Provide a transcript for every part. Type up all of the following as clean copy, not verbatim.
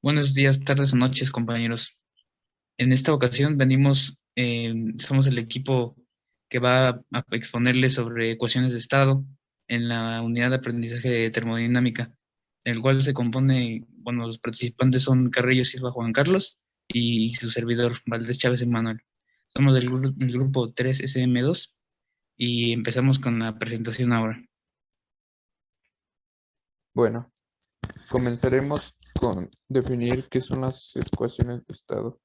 Buenos días, tardes o noches, compañeros. En esta ocasión somos el equipo que va a exponerles sobre ecuaciones de estado en la unidad de aprendizaje de termodinámica, el cual se compone, bueno, los participantes son Carrillo Silva Juan Carlos y su servidor Valdés Chávez Emanuel. Somos del grupo 3SM2 y empezamos con la presentación ahora. Bueno, comenzaremos con definir qué son las ecuaciones de estado.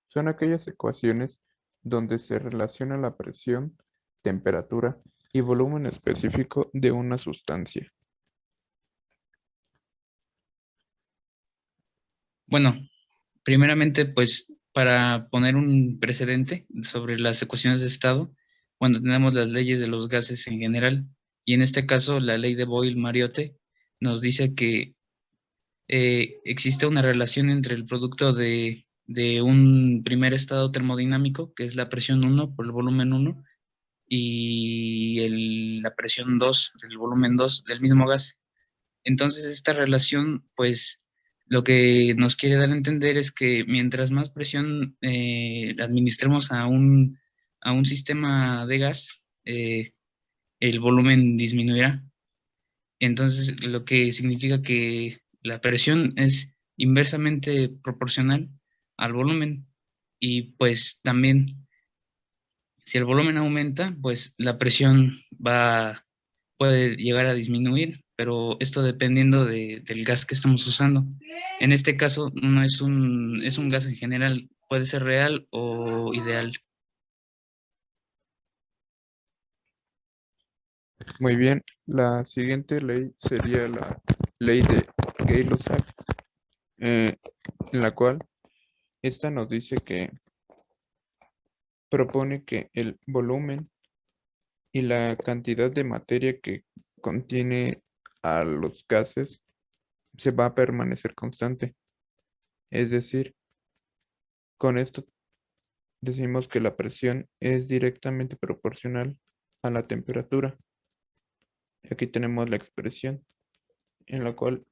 Son aquellas ecuaciones donde se relaciona la presión, temperatura y volumen específico de una sustancia. Bueno, primeramente, pues para poner un precedente sobre las ecuaciones de estado, cuando tenemos las leyes de los gases en general, y en este caso la ley de Boyle-Mariotte nos dice que existe una relación entre el producto de un primer estado termodinámico, que es la presión uno por el volumen uno y la presión 2 del volumen 2 del mismo gas. Entonces, esta relación, pues, lo que nos quiere dar a entender es que mientras más presión administremos a un sistema de gas, el volumen disminuirá. Entonces, lo que significa que la presión es inversamente proporcional al volumen. Y pues también, si el volumen aumenta, pues la presión puede llegar a disminuir, pero esto dependiendo del gas que estamos usando. En este caso, no es un gas en general, puede ser real o ideal. Muy bien, la siguiente ley sería la ley de Gay-Lussac, eh, en la cual esta nos dice que propone que el volumen y la cantidad de materia que contiene a los gases se va a permanecer constante. Es decir, con esto decimos que la presión es directamente proporcional a la temperatura. Aquí tenemos la expresión en la cual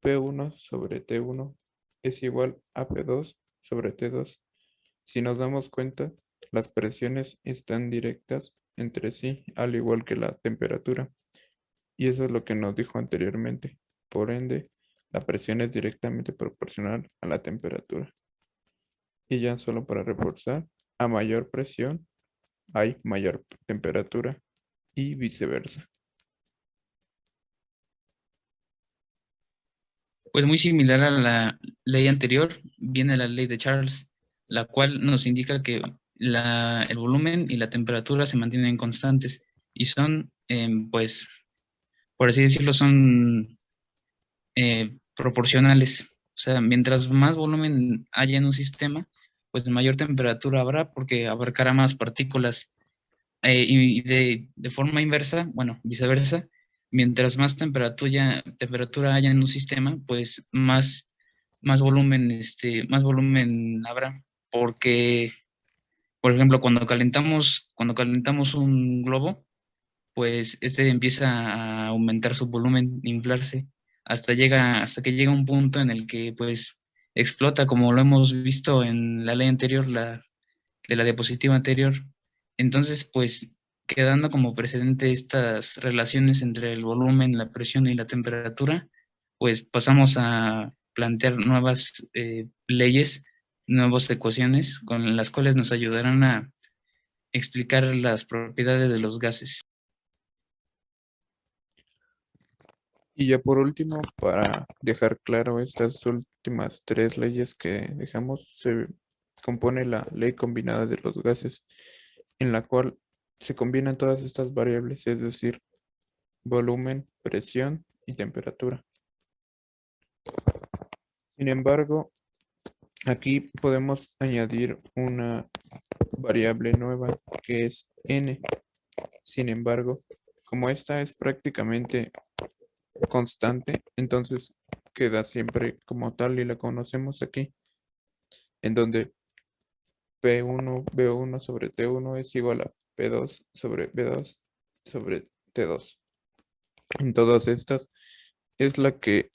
P1 sobre T1 es igual a P2 sobre T2. Si nos damos cuenta, las presiones están directas entre sí, al igual que la temperatura. Y eso es lo que nos dijo anteriormente. Por ende, la presión es directamente proporcional a la temperatura. Y ya solo para reforzar, a mayor presión hay mayor temperatura y viceversa. Pues muy similar a la ley anterior, viene la ley de Charles, la cual nos indica que el volumen y la temperatura se mantienen constantes y son, pues, por así decirlo, son proporcionales. O sea, mientras más volumen haya en un sistema, pues mayor temperatura habrá porque abarcará más partículas. Y de forma inversa, bueno, viceversa, mientras más temperatura haya en un sistema, pues más volumen habrá. Porque, por ejemplo, cuando calentamos un globo, pues este empieza a aumentar su volumen, inflarse, hasta que llega un punto en el que pues explota, como lo hemos visto en la ley anterior, de la diapositiva anterior. Entonces, pues quedando como precedente estas relaciones entre el volumen, la presión y la temperatura, pues pasamos a plantear nuevas leyes, nuevas ecuaciones con las cuales nos ayudarán a explicar las propiedades de los gases. Y ya por último, para dejar claro estas últimas tres leyes que dejamos, se compone la ley combinada de los gases, en la cual se combinan todas estas variables, es decir, volumen, presión y temperatura. Sin embargo, aquí podemos añadir una variable nueva que es n. Sin embargo, como esta es prácticamente constante, entonces queda siempre como tal y la conocemos aquí, en donde P1, B1 sobre T1 es igual a P2 sobre B2 sobre T2. En todas estas es la que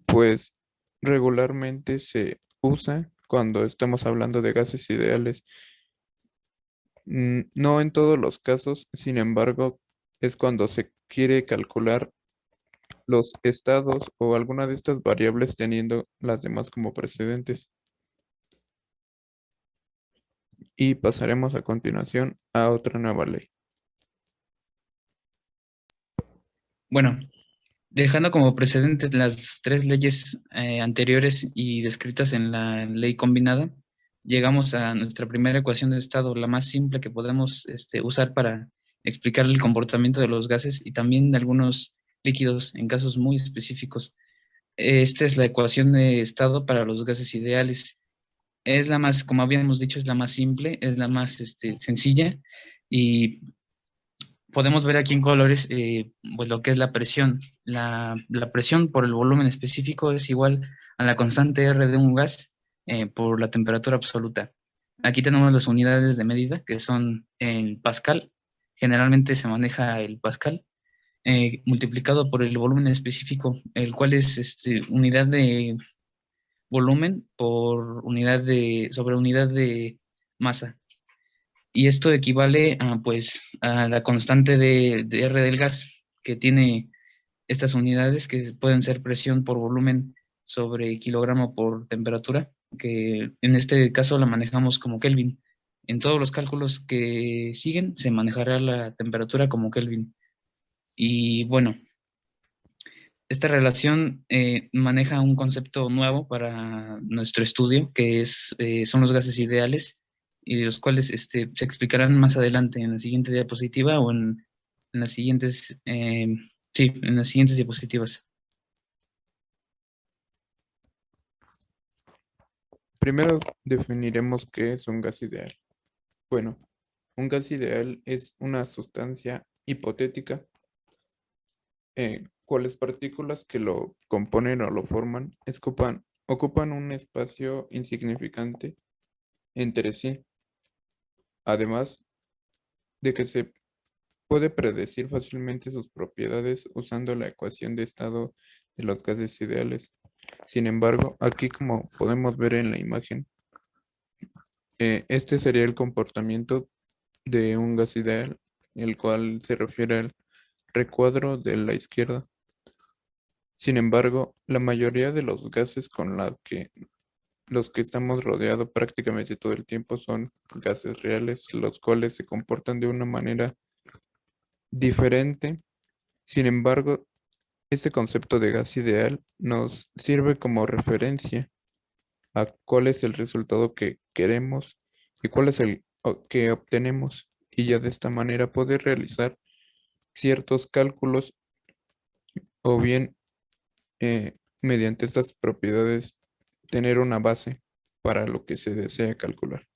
pues regularmente se usa cuando estamos hablando de gases ideales. No en todos los casos, sin embargo, es cuando se quiere calcular los estados o alguna de estas variables teniendo las demás como precedentes. Y pasaremos a continuación a otra nueva ley. Bueno, dejando como precedentes las tres leyes anteriores y descritas en la ley combinada, llegamos a nuestra primera ecuación de estado, la más simple que podemos usar para explicar el comportamiento de los gases y también de algunos líquidos en casos muy específicos. Esta es la ecuación de estado para los gases ideales. Es la más, como habíamos dicho, es la más simple, es la más sencilla y podemos ver aquí en colores pues lo que es la presión. La presión por el volumen específico es igual a la constante R de un gas por la temperatura absoluta. Aquí tenemos las unidades de medida que son el pascal. Generalmente se maneja el pascal multiplicado por el volumen específico, el cual es unidad de volumen por unidad sobre unidad de masa. Y esto equivale a, pues, a la constante de R del gas, que tiene estas unidades que pueden ser presión por volumen sobre kilogramo por temperatura, que en este caso la manejamos como Kelvin. En todos los cálculos que siguen se manejará la temperatura como Kelvin. Y bueno, esta relación maneja un concepto nuevo para nuestro estudio, que son los gases ideales, y los cuales se explicarán más adelante en la siguiente diapositiva o en las siguientes, sí, en las siguientes diapositivas. Primero definiremos qué es un gas ideal. Bueno, un gas ideal es una sustancia hipotética cuyas partículas que lo componen o lo forman ocupan un espacio insignificante entre sí, además de que se puede predecir fácilmente sus propiedades usando la ecuación de estado de los gases ideales. Sin embargo, aquí como podemos ver en la imagen, este sería el comportamiento de un gas ideal, el cual se refiere al recuadro de la izquierda. Sin embargo, la mayoría de los gases con los que estamos rodeados prácticamente todo el tiempo son gases reales, los cuales se comportan de una manera diferente. Sin embargo, este concepto de gas ideal nos sirve como referencia a cuál es el resultado que queremos y cuál es que obtenemos, y ya de esta manera poder realizar ciertos cálculos o bien mediante estas propiedades tener una base para lo que se desea calcular.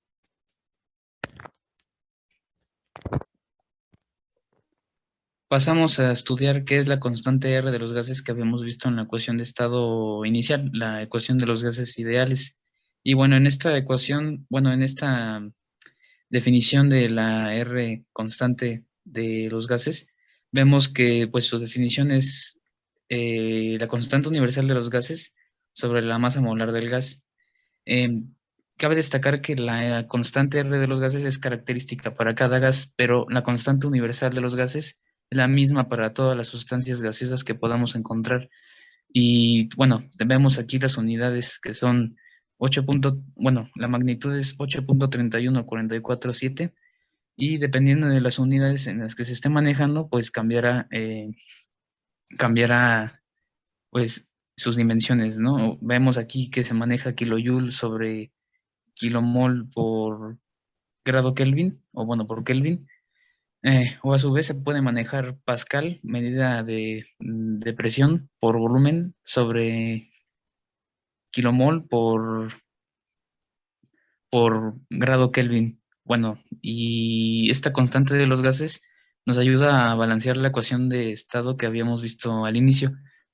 Pasamos a estudiar qué es la constante R de los gases que habíamos visto en la ecuación de estado inicial, la ecuación de los gases ideales. Y bueno, en esta ecuación, bueno, en esta definición de la R constante de los gases, vemos que pues su definición es la constante universal de los gases sobre la masa molar del gas. Em, Cabe destacar que la constante R de los gases es característica para cada gas, pero la constante universal de los gases es la misma para todas las sustancias gaseosas que podamos encontrar. Y bueno, vemos aquí las unidades que son bueno, la magnitud es 8.31447 y dependiendo de las unidades en las que se esté manejando, pues cambiará pues sus dimensiones, ¿no? Vemos aquí que se maneja kilojoule sobre kilomol por grado Kelvin, o bueno, por Kelvin, o a su vez se puede manejar Pascal, medida de presión por volumen sobre kilomol por grado Kelvin. Bueno, y esta constante de los gases nos ayuda a balancear la ecuación de estado que habíamos visto al inicio,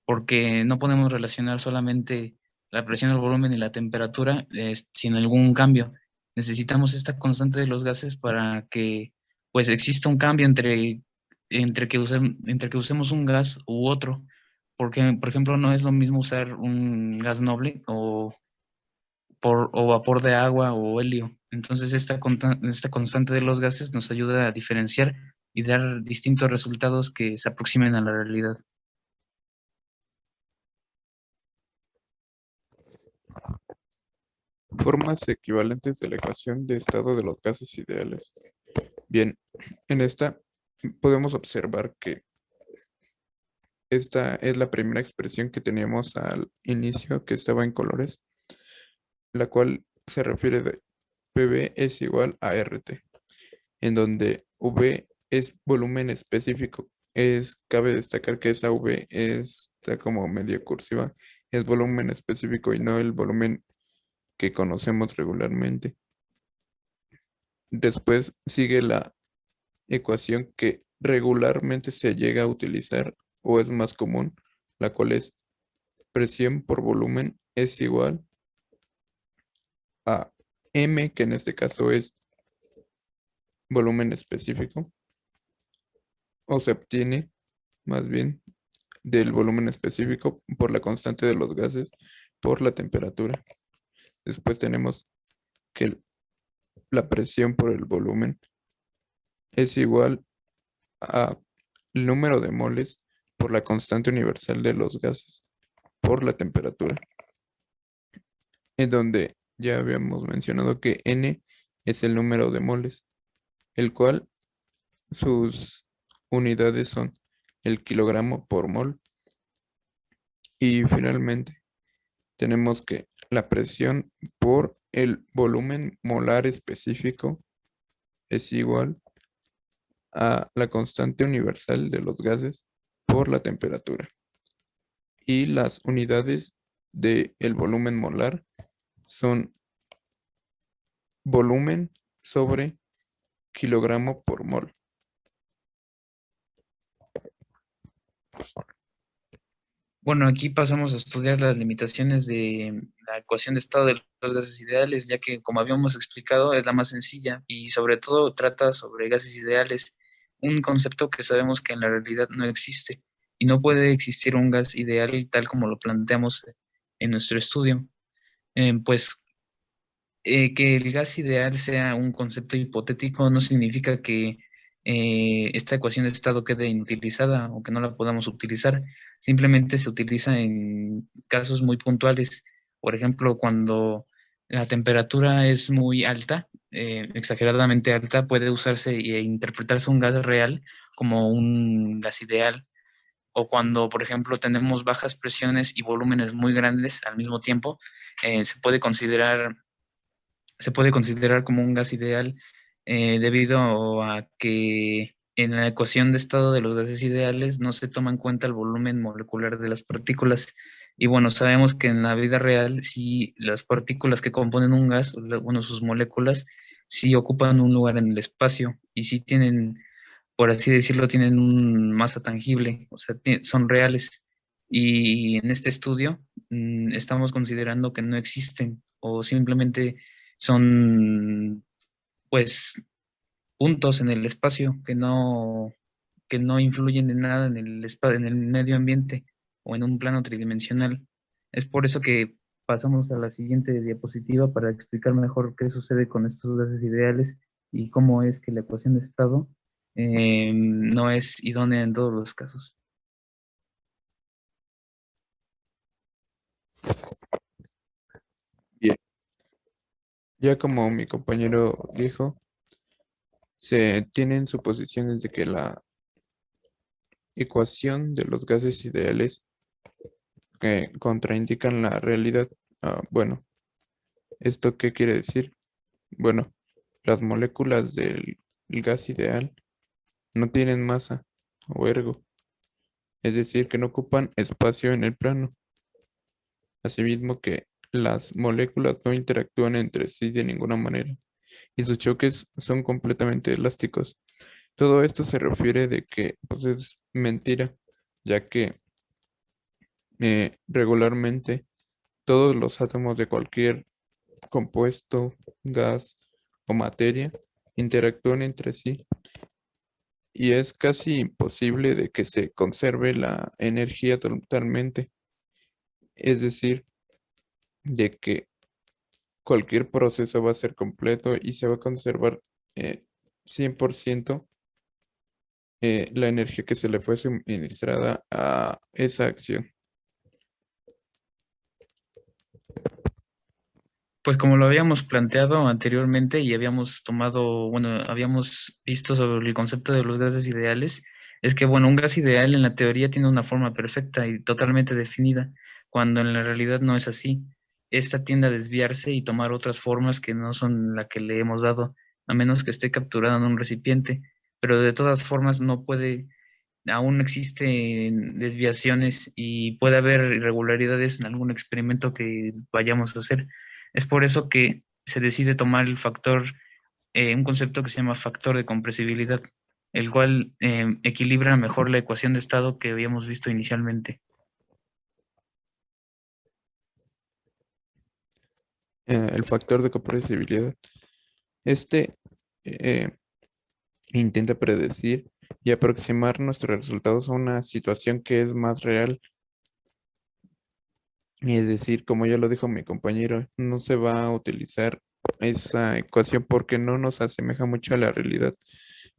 porque no podemos relacionar solamente la presión, el volumen y la temperatura sin algún cambio. Necesitamos esta constante de los gases para que pues exista un cambio entre que usemos un gas u otro. porque, por ejemplo, no es lo mismo usar un gas noble o vapor de agua o helio. Entonces, esta constante de los gases nos ayuda a diferenciar y dar distintos resultados que se aproximen a la realidad. Formas equivalentes de la ecuación de estado de los gases ideales. Bien, en esta podemos observar que esta es la primera expresión que teníamos al inicio que estaba en colores, la cual se refiere de PV es igual a RT, en donde V es volumen específico. Cabe destacar que esa V está como medio cursiva, es volumen específico y no el volumen que conocemos regularmente. Después sigue la ecuación que regularmente se llega a utilizar o es más común, la cual es presión por volumen es igual a M, que en este caso es volumen específico, o se obtiene más bien del volumen específico por la constante de los gases por la temperatura. Después tenemos que la presión por el volumen es igual a el número de moles por la constante universal de los gases por la temperatura, en donde ya habíamos mencionado que N es el número de moles, el cual sus unidades son el kilogramo por mol. Y finalmente tenemos que la presión por el volumen molar específico es igual a la constante universal de los gases por la temperatura. Y las unidades del volumen molar son volumen sobre kilogramo por mol. Bueno, aquí pasamos a estudiar las limitaciones de la ecuación de estado de los gases ideales, ya que, como habíamos explicado, es la más sencilla y sobre todo trata sobre gases ideales, un concepto que sabemos que en la realidad no existe y no puede existir un gas ideal tal como lo planteamos en nuestro estudio. Pues que el gas ideal sea un concepto hipotético no significa que esta ecuación de estado quede inutilizada o que no la podamos utilizar. Simplemente se utiliza en casos muy puntuales. Por ejemplo, cuando la temperatura es muy alta, exageradamente alta, puede usarse e interpretarse un gas real como un gas ideal. O cuando, por ejemplo, tenemos bajas presiones y volúmenes muy grandes al mismo tiempo, se puede considerar como un gas ideal debido a que en la ecuación de estado de los gases ideales no se toma en cuenta el volumen molecular de las partículas. Y bueno, sabemos que en la vida real, si las partículas que componen un gas, bueno, sus moléculas, sí ocupan un lugar en el espacio y sí tienen, por así decirlo, tienen una masa tangible, o sea, son reales. Y en este estudio estamos considerando que no existen o simplemente son, pues, puntos en el espacio que no influyen en nada en en el medio ambiente o en un plano tridimensional. Es por eso que pasamos a la siguiente diapositiva para explicar mejor qué sucede con estos gases ideales y cómo es que la ecuación de estado no es idónea en todos los casos. Bien, ya como mi compañero dijo, se tienen suposiciones de que la ecuación de los gases ideales que contraindican la realidad. Bueno, ¿esto qué quiere decir? Bueno, las moléculas del gas ideal no tienen masa o ergo, es decir, que no ocupan espacio en el plano. Asimismo que las moléculas no interactúan entre sí de ninguna manera y sus choques son completamente elásticos. Todo esto se refiere de que pues, es mentira, ya que regularmente todos los átomos de cualquier compuesto, gas o materia interactúan entre sí y es casi imposible de que se conserve la energía totalmente. Es decir, de que cualquier proceso va a ser completo y se va a conservar 100% la energía que se le fue suministrada a esa acción. Pues como lo habíamos planteado anteriormente y habíamos tomado, bueno, habíamos visto sobre el concepto de los gases ideales, es que, bueno, un gas ideal en la teoría tiene una forma perfecta y totalmente definida, cuando en la realidad no es así. Esta tiende a desviarse y tomar otras formas que no son la que le hemos dado, a menos que esté capturada en un recipiente, pero de todas formas no puede, aún existen desviaciones y puede haber irregularidades en algún experimento que vayamos a hacer. Es por eso que se decide tomar el factor, un concepto que se llama factor de compresibilidad, el cual equilibra mejor la ecuación de estado que habíamos visto inicialmente. El factor de compresibilidad. Este eh, intenta predecir y aproximar nuestros resultados a una situación que es más real. Y es decir, como ya lo dijo mi compañero, no se va a utilizar esa ecuación porque no nos asemeja mucho a la realidad.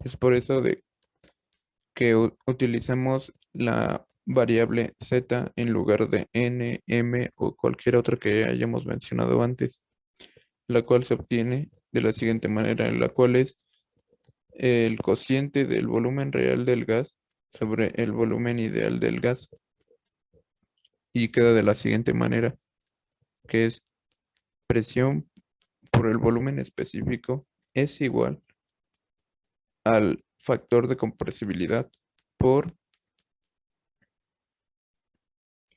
Es por eso de que utilizamos la variable z en lugar de n, m o cualquier otra que hayamos mencionado antes, la cual se obtiene de la siguiente manera, en la cual es el cociente del volumen real del gas sobre el volumen ideal del gas y queda de la siguiente manera, que es presión por el volumen específico es igual al factor de compresibilidad por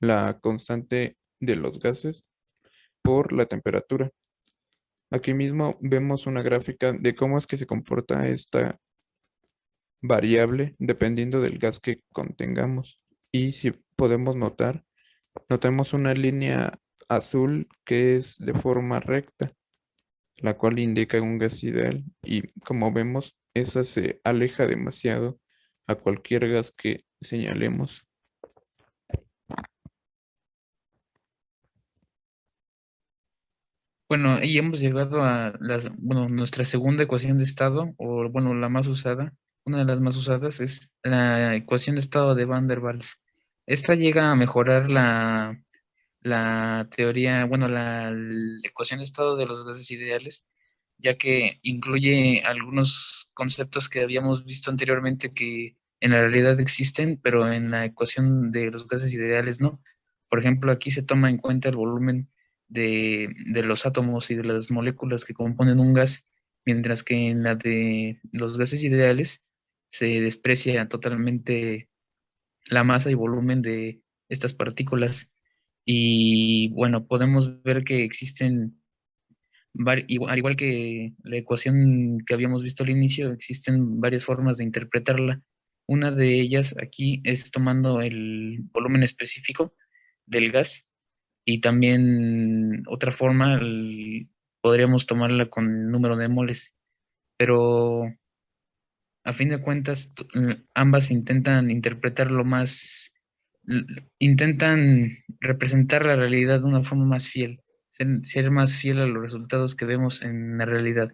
la constante de los gases por la temperatura. Aquí mismo vemos una gráfica de cómo es que se comporta esta variable dependiendo del gas que contengamos. Y si podemos notar, notamos una línea azul que es de forma recta, la cual indica un gas ideal. Y como vemos, esa se aleja demasiado a cualquier gas que señalemos. Bueno, y hemos llegado a bueno, nuestra segunda ecuación de estado, o bueno, la más usada, una de las más usadas es la ecuación de estado de Van der Waals. Esta llega a mejorar la teoría, bueno, la ecuación de estado de los gases ideales, ya que incluye algunos conceptos que habíamos visto anteriormente que en la realidad existen, pero en la ecuación de los gases ideales no. Por ejemplo, aquí se toma en cuenta el volumen de los átomos y de las moléculas que componen un gas, mientras que en la de los gases ideales se desprecia totalmente la masa y volumen de estas partículas. Y bueno, podemos ver que existen, al igual que la ecuación que habíamos visto al inicio, existen varias formas de interpretarla. Una de ellas aquí es tomando el volumen específico del gas y también otra forma podríamos tomarla con el número de moles, pero a fin de cuentas ambas intentan interpretar l- intentan representar la realidad de una forma más fiel, ser más fiel a los resultados que vemos en la realidad.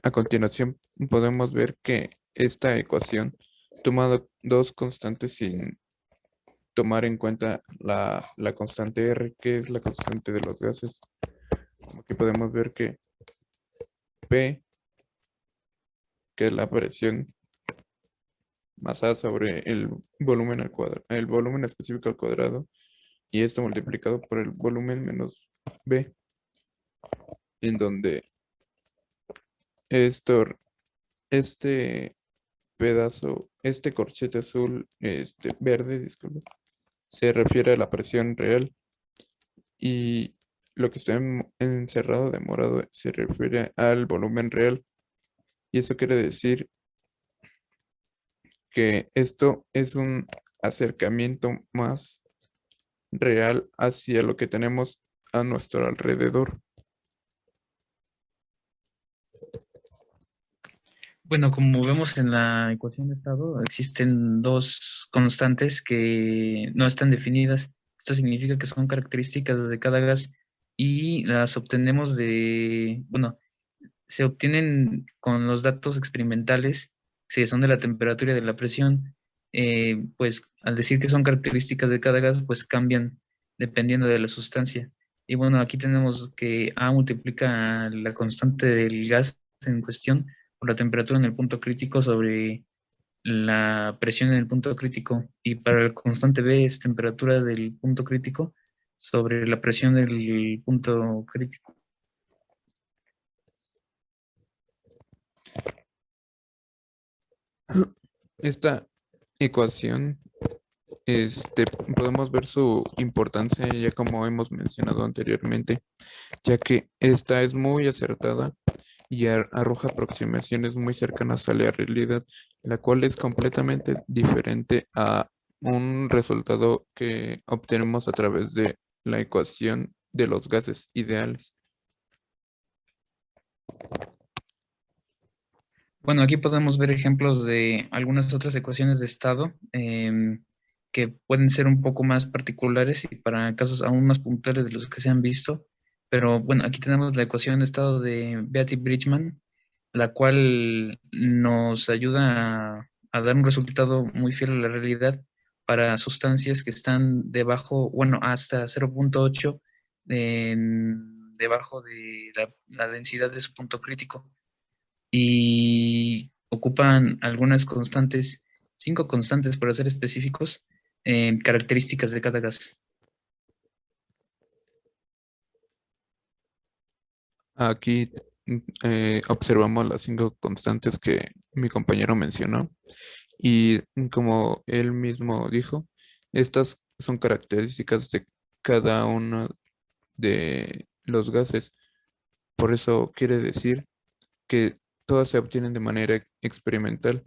A continuación, podemos ver que esta ecuación toma dos constantes sin tomar en cuenta la constante R, que es la constante de los gases. Aquí podemos ver que P, que es la presión masa sobre el volumen al cuadrado, el volumen específico al cuadrado, y esto multiplicado por el volumen menos B, en donde esto, este pedazo, este corchete azul, este verde, disculpe, se refiere a la presión real y lo que está encerrado de morado se refiere al volumen real. Y eso quiere decir que esto es un acercamiento más real hacia lo que tenemos a nuestro alrededor. Bueno, como vemos en la ecuación de estado, existen dos constantes que no están definidas. Esto significa que son características de cada gas y las obtenemos bueno, se obtienen con los datos experimentales, si son de la temperatura y de la presión. Pues al decir que son características de cada gas, pues cambian dependiendo de la sustancia. Y bueno, aquí tenemos que A multiplica la constante del gas en cuestión por la temperatura en el punto crítico sobre la presión en el punto crítico. Y para la constante B es temperatura del punto crítico sobre la presión del punto crítico. Esta ecuación, podemos ver su importancia ya como hemos mencionado anteriormente, ya que esta es muy acertada y arroja aproximaciones muy cercanas a la realidad, la cual es completamente diferente a un resultado que obtenemos a través de la ecuación de los gases ideales. Bueno, aquí podemos ver ejemplos de algunas otras ecuaciones de estado que pueden ser un poco más particulares y para casos aún más puntuales de los que se han visto. Pero bueno, aquí tenemos la ecuación de estado de Beatty-Bridgman, la cual nos ayuda a dar un resultado muy fiel a la realidad para sustancias que están debajo, bueno, hasta 0,8 debajo de la densidad de su punto crítico y ocupan algunas constantes, 5 constantes para ser específicos, características de cada gas. Aquí observamos las 5 constantes que mi compañero mencionó y como él mismo dijo, estas son características de cada uno de los gases. Por eso quiere decir que todas se obtienen de manera experimental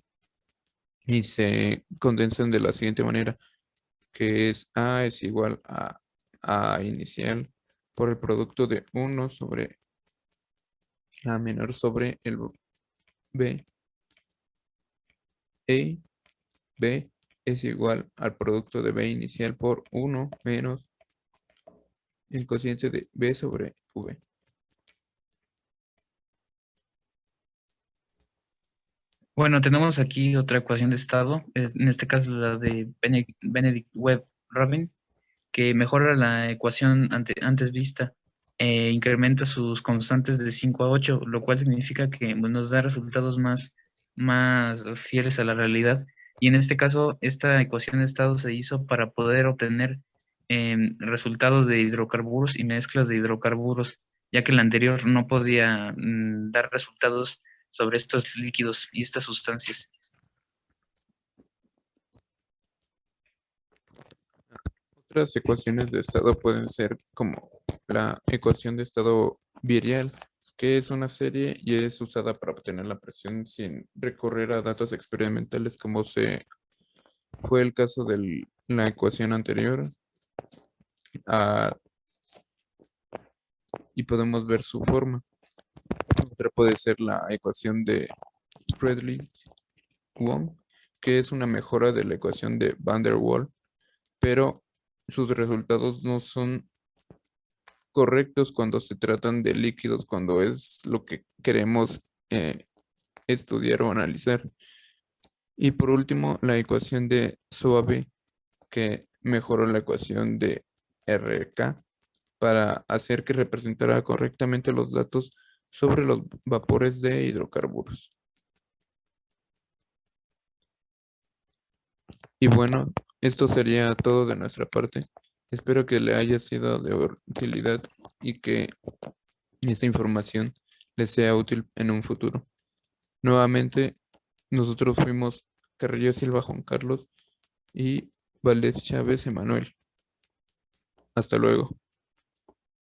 y se condensan de la siguiente manera, que es A es igual a A inicial por el producto de uno sobre A menor sobre el B, e B es igual al producto de B inicial por uno menos el cociente de B sobre V. Bueno, tenemos aquí otra ecuación de estado, en este caso la de Benedict Webb Rabin, que mejora la ecuación antes vista e incrementa sus constantes de 5 a 8, lo cual significa que bueno, nos da resultados más fieles a la realidad. Y en este caso, esta ecuación de estado se hizo para poder obtener resultados de hidrocarburos y mezclas de hidrocarburos, ya que la anterior no podía dar resultados sobre estos líquidos y estas sustancias. Otras ecuaciones de estado pueden ser como la ecuación de estado virial, que es una serie y es usada para obtener la presión sin recurrir a datos experimentales como fue el caso de la ecuación anterior. Ah, y podemos ver su forma. Otra puede ser la ecuación de Redlich-Wong, que es una mejora de la ecuación de Van der Waal, pero sus resultados no son correctos cuando se tratan de líquidos, cuando es lo que queremos estudiar o analizar. Y por último, la ecuación de Soave, que mejoró la ecuación de RK para hacer que representara correctamente los datos sobre los vapores de hidrocarburos. Y bueno, esto sería todo de nuestra parte. Espero que le haya sido de utilidad y que esta información les sea útil en un futuro. Nuevamente, nosotros fuimos Carrillo Silva Juan Carlos y Valdés Chávez Emanuel. Hasta luego.